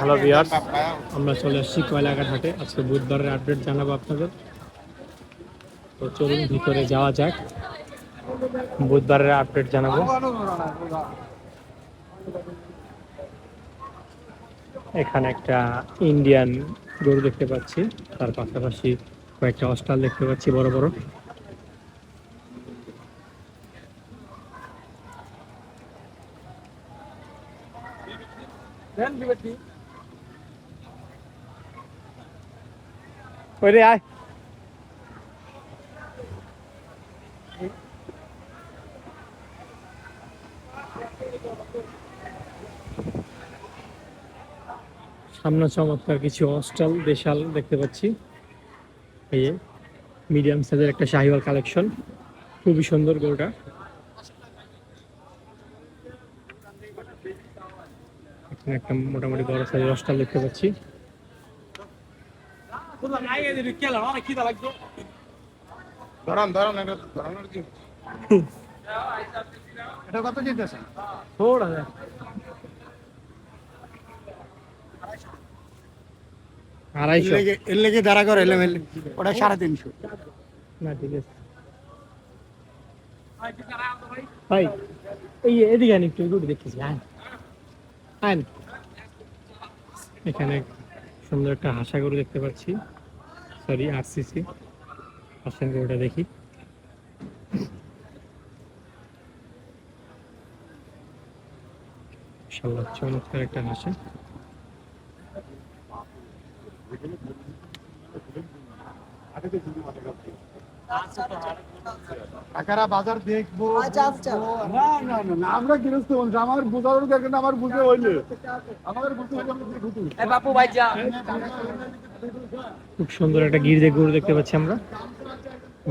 Hello viewers, আমরা চলে আসছি কয়লাঘাট হাটে। আজকে বুধবারের আপডেট জানাবো আপনাদের। তো চলুন ভিতরে যাওয়া যাক, বুধবারের আপডেট জানাবো। এখানে একটা ইন্ডিয়ান গরু দেখতে পাচ্ছি, তার পাশাপাশি কয়েকটা অস্টাল দেখতে পাচ্ছি বড় বড়। ওই রে আয়, সামনে চমৎকার কিছু অস্টাল দেশাল দেখতে পাচ্ছি। এই মিডিয়াম সাইজের একটা শাহিওয়াল কালেকশন, খুবই সুন্দর গরুটা। এখানে একটা মোটামুটি বড় সাইজের অস্টাল দেখতে পাচ্ছি। এটা কত জিতেছে? আড়াইশো এর লেগে দাঁড়া করে এলাম, ওটা 350। না ঠিক আছে ভাই, এই এদিকে আনি একটু গরু দেখতেছি। আইন, এখানে সুন্দর একটা হাসা গরু দেখতে পাচ্ছি, সরি আরসিসি। আসেন গরুটা দেখি। মাশাআল্লাহ, চমৎকার একটা হাসা। টাকারা বাজার দেখবো। না না না না, আমরা গৃহস্থ মানুষ, আমার বোঝানোর দেখেন, আমার বুঝে হইলে আমাদের বুঝতে হইলে আমরা বুঝি। বাপু ভাই যা, খুব সুন্দর একটা গিরদে গরু দেখতে পাচ্ছি আমরা।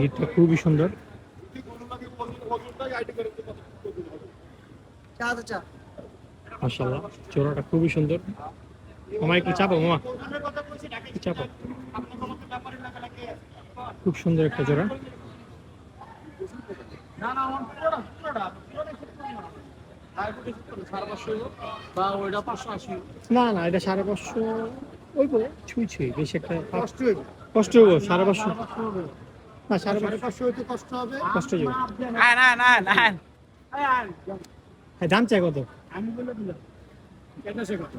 গিরটা খুবই সুন্দর। মাশাআল্লাহ, চোরাটা খুবই সুন্দর। মামা একটু চাপো, মামা চাপো। খুব সুন্দর একটা জোড়া। না না, এটা 550, ওই ছুঁই ছুঁই বেশি একটা কষ্ট হইব। 550 না, 550 হইতে কষ্ট হবে, কষ্ট হইব। না না না না, দাম চাই কত? আমি বলে দিলাম এটা সে কত।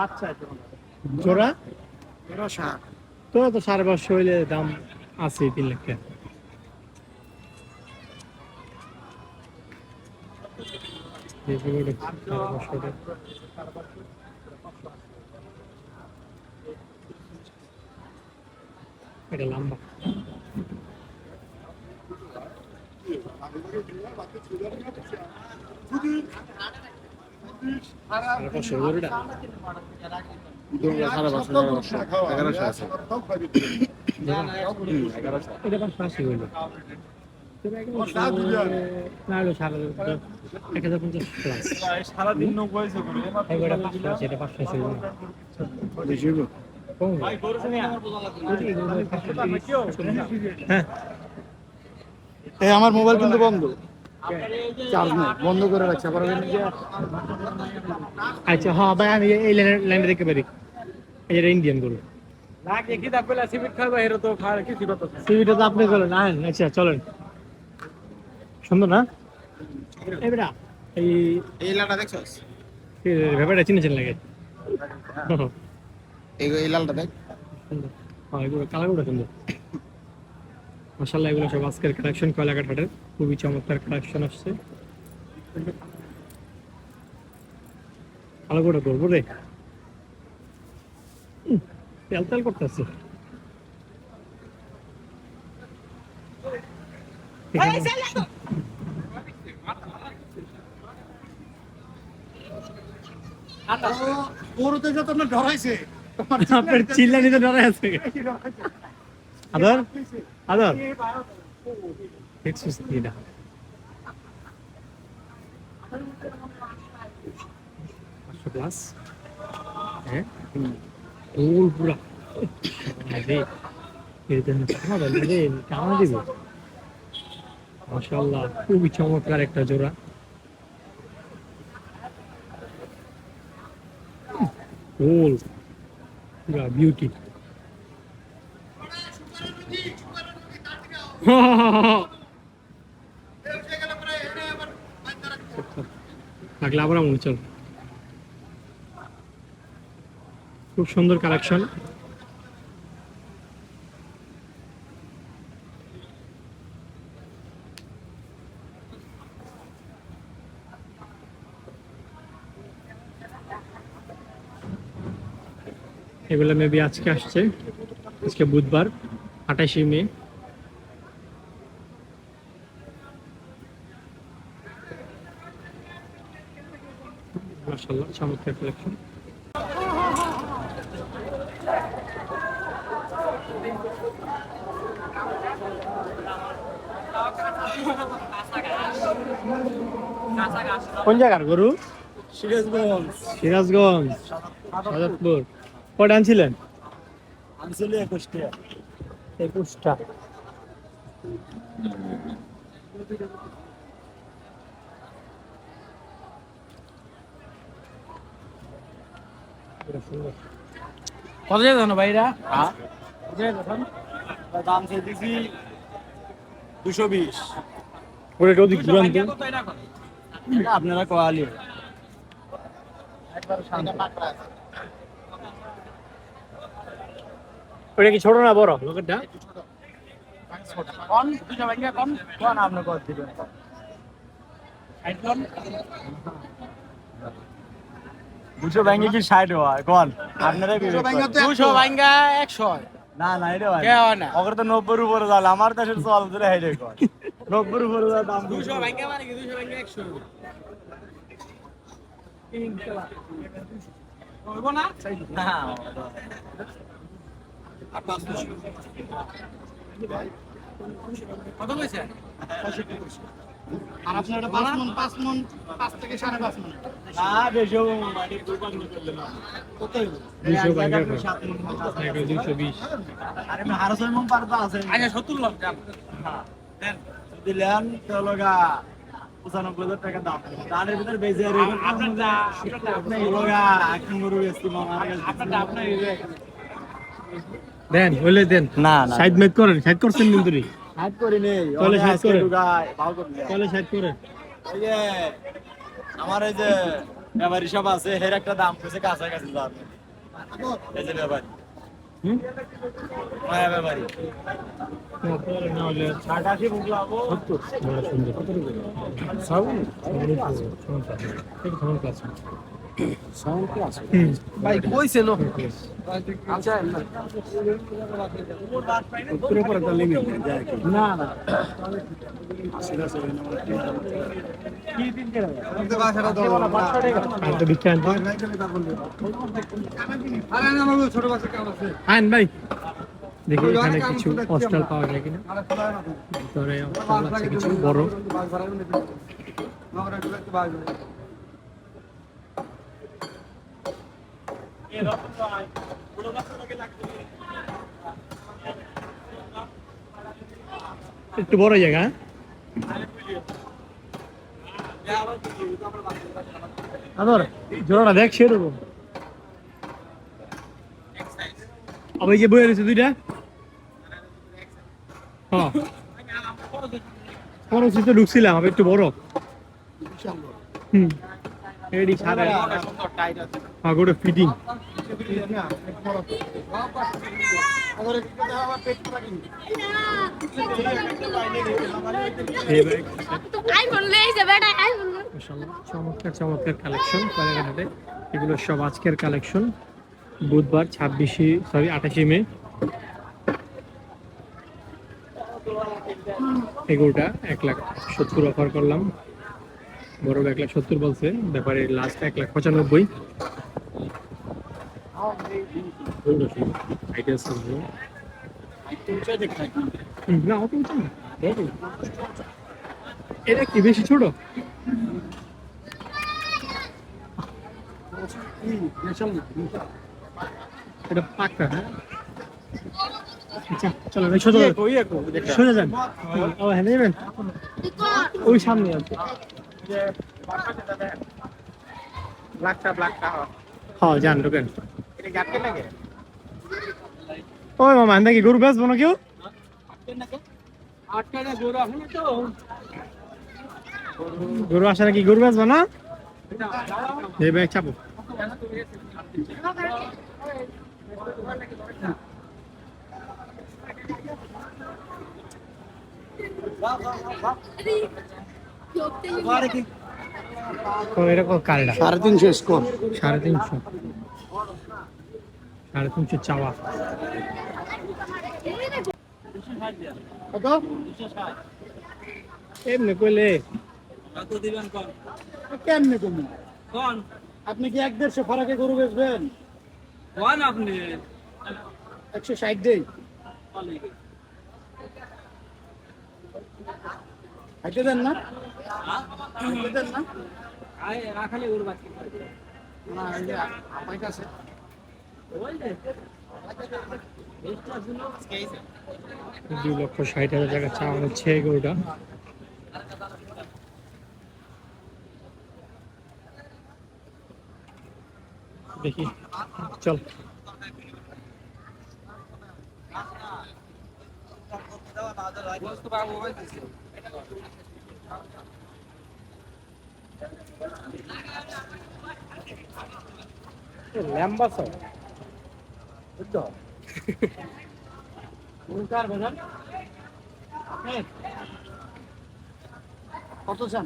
আচ্ছা জোড়া এরা সার তোরা তো 550 হইলে দাম আছে 3 লাখ টাকা। এটা লম্বা। সারাদিন নৌকায় এই আমার মোবাইল কিন্তু বন্ধ, চার্জ নেই, বন্ধ করে রাখছে। আবার আচ্ছা হ্যাঁ ভাই, আমি এই লাইনে দেখতে পারি। এই যে ইন্ডিয়ান গরু, সিভিটা তো আপনি চলেন। আচ্ছা চলেন, সুন্দর না এবারে? এই লালটা দেখছস? ব্যাপারটা চিনে চিনে লাগে। এই লালটা দেখ। হ্যাঁ, এগুলো কালারগুলো সুন্দর। মাশাআল্লাহ, এগুলো সব আজকের কালেকশন কয়লাঘাট হাটের। খুবই চমৎকার কালেকশন আসছে। কালারগুলো করবো রে, তেল তেল করতেছে। গরুতে যত না ডরাইছে, আপনার চিল্লা নিতে ডরে আছে। আদর আদর দেখছিস কি না? প্লাস হ্যাঁ, ওল পুরা আরে এটা না খাওয়া রে, কামা দিব। মাশাআল্লাহ, খুবই চমৎকার একটা জোড়া। ফুল বিউটি। লাগলে আবার মনে চল, খুব সুন্দর কালেকশন। এগুলো মেবি আজকে আসছে, আজকে বুধবার 28শে মে। মাশাআল্লাহ চমৎকার কালেকশন। কোন জায়গার গরু? সিরাজগঞ্জ সিরাজগঞ্জ, সাজাদপুর। কটা আনছিলেন? আনসলে 21টা। 21টা। কত যায় জানো ভাইরা? দাম চাইতেছি 220। ওটা ওদিক ঘুরান তো। আপনারা কোয়ালি ওটা কি ছোট না বড় লোকেরটা? কোন 200 ভাইয়া কোন কোন আপনি কত দিবেন? সাইড কোন 200 ব্যাংকে কি 60 হয় কোন আপনারা 200 ভাইয়া 100। না না এটা হয় কে হয় না? ওগর তো 90 এর উপরে যাল আমার দেশের চল ধরে হেডে কর 90 এর উপরে যাল দাম 200 ভাইয়া মানে কি 200 ভাইয়া 100 হইব না? না কত কইছে? আর আপনার এটা 5 মন 5 থেকে 5.5 মন না বেশি মানে 2 মন করলে না কত হইব 200 ভাইয়া 7 মন 220। আরে আমি 6 মন পারতা আছে আচ্ছা 70 লাখ দাম। হ্যাঁ দেন দিলেন তো লগা 95,000 টাকা দাম তার ভিতর বেজে আর আপনারটা আপনি লগা এখন গরু বেশি মামা আপনারটা আপনার দেন হইলে দেন। না না সাইড মেট করেন, সাইড করছেন কিন্তু রে। হাত করি নেই তাহলে সাইড করে। ভাও করি তাহলে সাইড করেন। এই যে আমার এই যে ব্যাপারী সব আছে এর একটা দাম কইছে কাছাকাছি দাম এই যে ব্যাপারী হুম মায়া ব্যাপারী না হলে 60-80 বুক লাগাবো 70 বড় সুন্দর। কত করে sound sound class sound class ভাই কইছে নো আচ্ছা উপরে পরে একটা লিমিট যায় কি না না কি দিন করে আমাদের বাসাটা দাও 500 টাকা আর তো বিখ্যাত আরে না আমার ছোট বাচ্চা কেমন আছে আইন ভাই দেখি এখানে কিছু হস্টেল পাওয়া যায় কিনা। ভিতরে হস্টেল আছে কিছু বড়। একটু বড় জায়গা। আদর জোড়াটা দেখ সেরকম। আবার এই যে বইয়ে রয়েছে দুইটা। হ্যাঁ বড় তো ঢুকছিলাম, আবার একটু বড়। হুম এডি সারা সুন্দর টাইট আছে। আগোটা ফিটিং। চমৎকার চমৎকার কালেকশন বাজারঘাটে। এগুলো সব আজকের কালেকশন, বুধবার 28শে মে। এগুলোটা 1,70,000 অফার করলাম, বড় 1,70,000 বলছে, ব্যাপারে লাস্ট 1,95,000। না অত উঁচু না, এটা কি বেশি ছোট? এটা পাক্কা। হ্যাঁ আচ্ছা চলো সোজা সোজা যান। ও হ্যাঁ নেবেন ওই সামনে আছে। ব্ল্যাকটা হ্যাঁ যান ঢোকেন। গাটকে লাগে ওই মামা নাকি গরু বেচবো না কেউ? আটটা গরু আছে না তো গরু আসে নাকি, গরু বেচবো না? এই ব্যাগ চাপো। ও এরকম কালটা 350 স্কোর 350, 350 চাওয়া। কত এমনি কইলে কত দিবেন কোন কেমনে কমু কোন আপনি কি 150 ফারাকে গরু বেচবেন? কোন আপনি 160 দেই হাইতে দেন না, হাইতে দেন না। আয় রাখালে গরু বাচ্চা না এই যে আমার কাছে ওই যে এক্সট্রা ছিল 2,60,000 টাকা চাওয়া হচ্ছে এই গরুটা। দেখি চল। বস্তু বাবু হইছে লম্বা সব বুঝছো কার বাজার আপনি কত চান?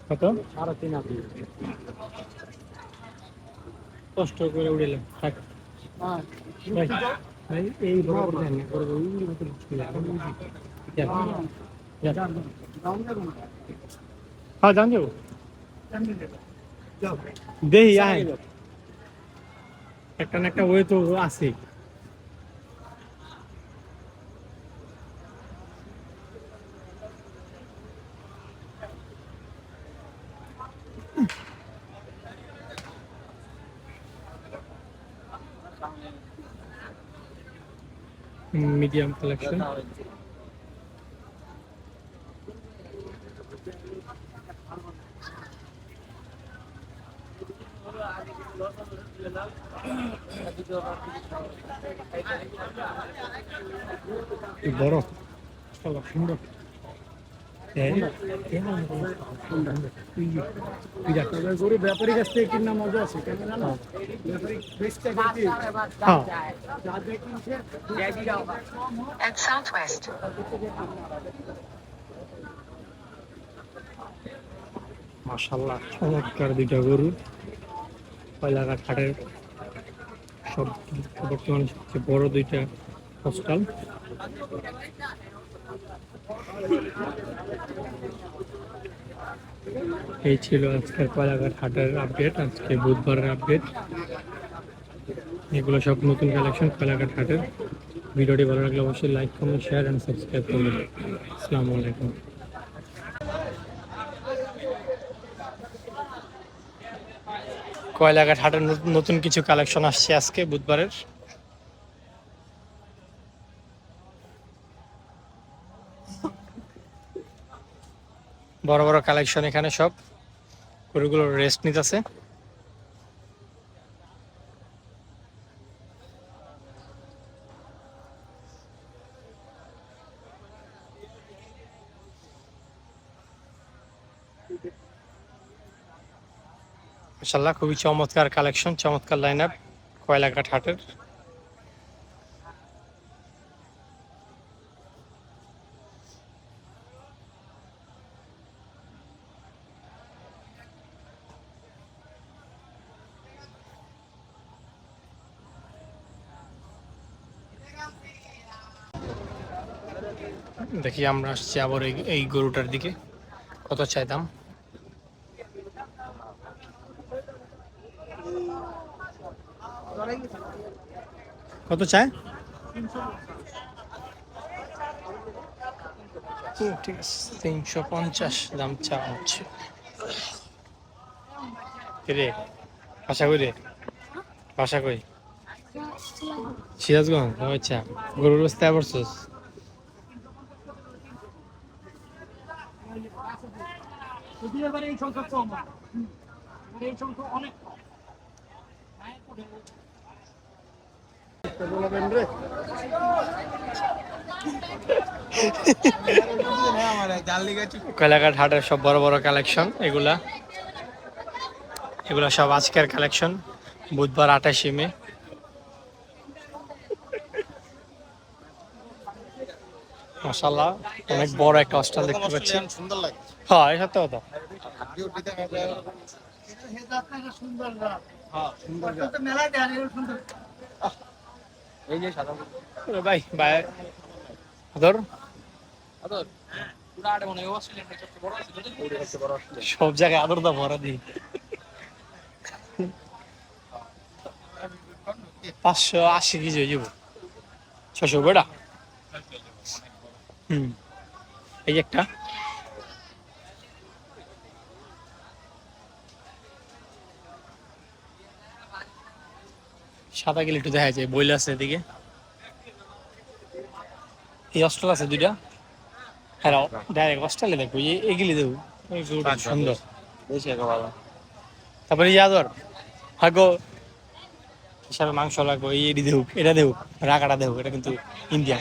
কত? 3.5 আপনি কষ্ট করে উড়েলাম থাক হ্যাঁ ভাই। ভাই এই বড় বড় দেন না, বড় বড় উড়ি মতো ছিল। দাম দেবো হ্যাঁ জান যাবো কেমনে দেবো যাও দেহি আয় একটা না একটা ওয়ে তো আছে। Medium collection. বড় চলো সুন্দর। গরু ব্যাপারী কাছ থেকে কিনা মজা আছে কেন জানো? ব্যাপারী বেচতে গেছি যা দেখিছে and southwest. মাশাআল্লাহ চমৎকার দুইটা গরু কয়লাঘাট হাটের সব বর্তমানে সবচেয়ে বড় দুইটা হসপিটাল। এই ছিল আজকের কয়লাঘাট হাটের আপডেট, আজকে বুধবারের আপডেট। এগুলো সব নতুন কালেকশন কয়লাঘাট হাটের। ভিডিওটি ভালো লাগলে অবশ্যই like comment share and subscribe করবেন। আসসালামু আলাইকুম। কয়লাঘাট হাটের নতুন কিছু কালেকশন আসছে আজকে বুধবারের। বড় বড় কালেকশন এখানে সব গরুগুলো রেস্ট নিতেছে। মাশাআল্লাহ খুবই চমৎকার কালেকশন, চমৎকার লাইন আপ কয়লাঘাট হাটের। দেখি আমরা আসছি আবার এই গরুটার দিকে। কত চাই দাম? কত চায়? ঠিক আছে 350 দাম চাওয়া হচ্ছে। রে বাসা কই রে? বাসা কই? সিরাজগঞ্জ। আচ্ছা গরুর বস্তায় পড়ছস? এই সংখ্যা কম এই সংখ্যা অনেক কম কয়লাঘাট হাটের সব বড় বড় কালেকশন এগুলা সব আজকের কালেকশন, বুধবার 28 মে। মাশাআল্লাহ অনেক বড় একটা হস্টেল দেখতে পাচ্ছি। সুন্দর লাগে। হ্যাঁ এই সত্য কথা। এই যে সাদা ভাই ভাই আদর আদর পুরো আড়ে মনে হয় অস্ট্রেলিয়ার সবচেয়ে বড় আছে ওটা সবচেয়ে বড় অস্ট্রেলিয়া। সব জায়গায় আদর দা ভরা দিই। 580 কেজি হয়ে যাবো, 600 বেড়া। এই যে একটা সাদা গেলে একটু দেখা যায়, বইল আছে এদিকে। এই অস্ট্রেল আছে দুইটা, হ্যাঁ ডাইরেক্ট অস্ট্রেলে দেখবো, এগুলি দেবো সুন্দর। তারপরে ইয়াদর হাগো হিসাবে মাংস লাগবে, এটি দেহুক, এটা দেহুক, রাগাটা দেহুক। এটা কিন্তু ইন্ডিয়া,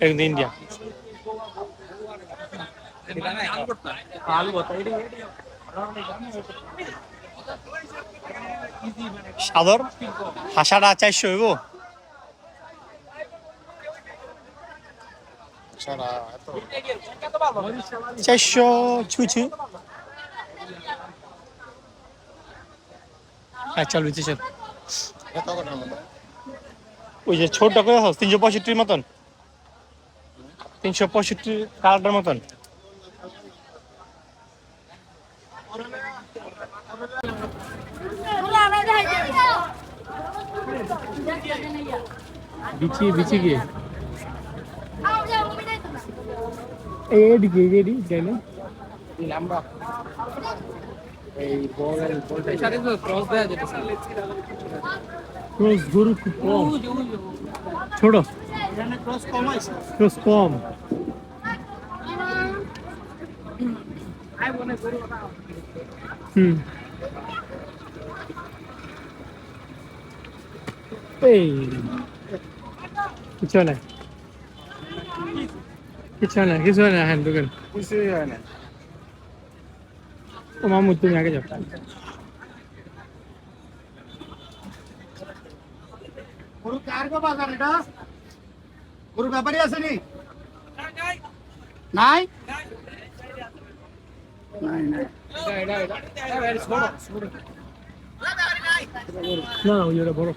এটা কিন্তু ইন্ডিয়া। সাদর হাসাটা 400 হইব। সারা এত 400 ছুঁছি। হ্যাঁ চল বুঝছি চল। এত কটার মতো। ওই যে ছোটটা করে 365 মতন, 365 কালারটার মতন। বিচি বিচি গিয়ে এদিকে এদিকে যাই না লম্বা এই বল এই সাথে তো ক্রস দেয়া যেতে ক্রস গরু খুব কম, ছোট ক্রস কম আছে। ক্রস কম। এই কিছু না কিছু না হ্যাঁ দোকান কিছুই হয় না। ও মামুদ তুমি আগে যাও। গরু কার গো বাজার এটা? গরু ব্যাপারী আছে নি? নাই নাই নাই। না ওই ওটা বড়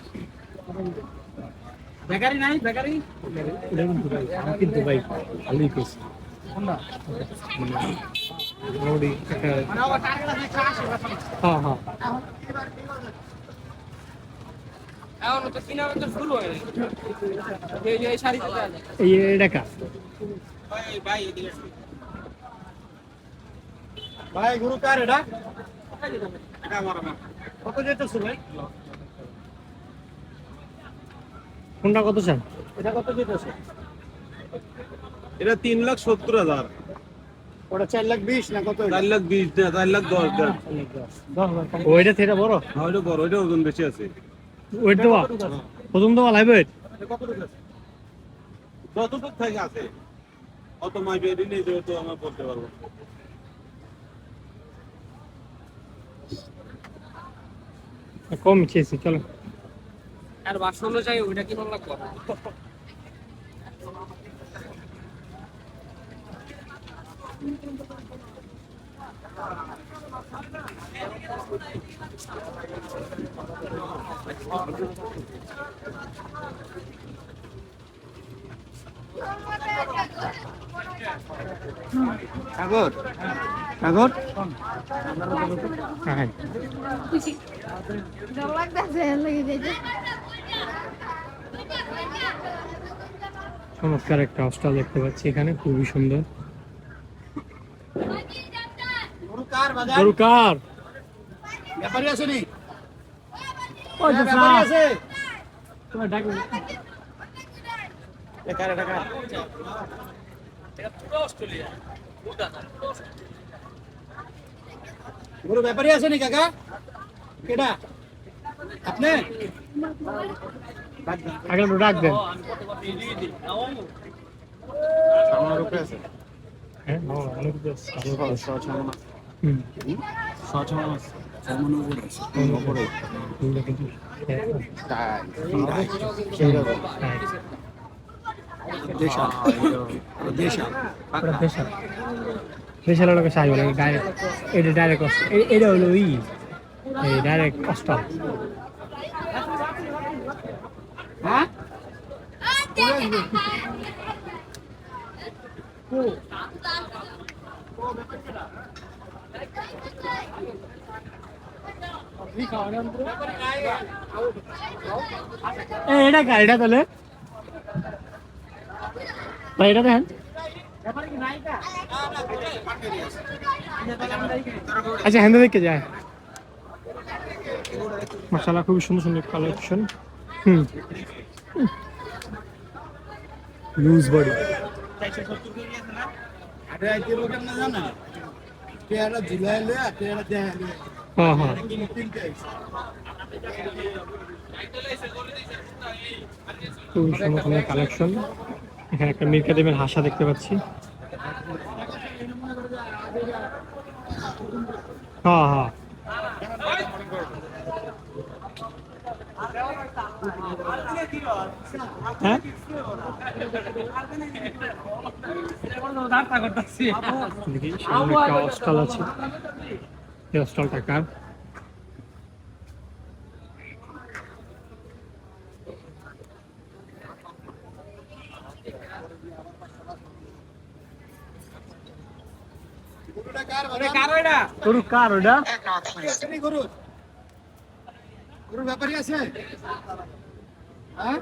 বেকারি নাই বেকারি এটা কিন্তু ভাই আমি কিন্তু ভাই ভালোই পেয়েছি। মোটামুটি একটা হ্যাঁ হ্যাঁ এখন তো কিনা তো শুরু হয় এই যে শাড়ি তো আছে এই এটা কা ভাই এদিকে ভাই গরু কার এটা? এটা আমার কত যেতেছে ভাই? কোনটা কত চান? এটা কত যেতেছে? এটা 3,70,000, ওটা 4,20,000 না কত? 4,20,000 না 4,10,000। ওইটা থেকে বড় হ্যাঁ ওইটা বড়, ওইটা ওজন বেশি আছে। ওইটা দেওয়া প্রথম দেওয়া লাইভ ওয়েট যতটুক থেকে আছে অত মাই বেরি নেই যে তো আমরা বলতে পারবো। কম চেয়েছি চলো। আর বাসন চাই ওইটা কি মন লাগবে সাগর সাগর হ্যাঁ চমৎকার একটা হস্টেল দেখতে পাচ্ছি এখানে, খুবই সুন্দর। গরু কার বাজার? গরু কার? ব্যাপারী আছে নি? ওই যে ব্যাপারী স্যার আছে? তোমার ডাক কার এটা কার? এটা পুরো অস্ট্রেলিয়া ওটা না গরু ব্যাপারী আছে নি কাকা? কেডা? আপনি আগে একটু ডাক দেন। আমার উপরে আছে হ্যাঁ অনেক বেশ সামনে হুম উপরে দেশের লোকের সাই বলে ডাইরেক্ট, এটা ডাইরেক্ট এটা হলো ই এই ডাইরেক্ট অস্টাল। এটা গাড়িটা তাহলে ভাই এটা দেখেন। আচ্ছা হ্যান্ডে দেখে যায় মাশাআল্লাহ, খুবই সুন্দর সুন্দর কালেকশন। লুজ বডি আরে আইতে লোকের না জানা পেয়ারা ঝুলাইলে আর পেয়ারা দেখাইলে হ্যাঁ হ্যাঁ খুবই সুন্দর সুন্দর কালেকশন। এখানে একটা মির কাদিমের হাসা দেখতে পাচ্ছি। হ্যাঁ হ্যাঁ হ্যাঁ দেখি সামনে একটা হস্টাল আছে, এই হস্টালটা কার? গরু কার ওটা? Head northeast. গরু গরুর ব্যাপারই আছে হ্যাঁ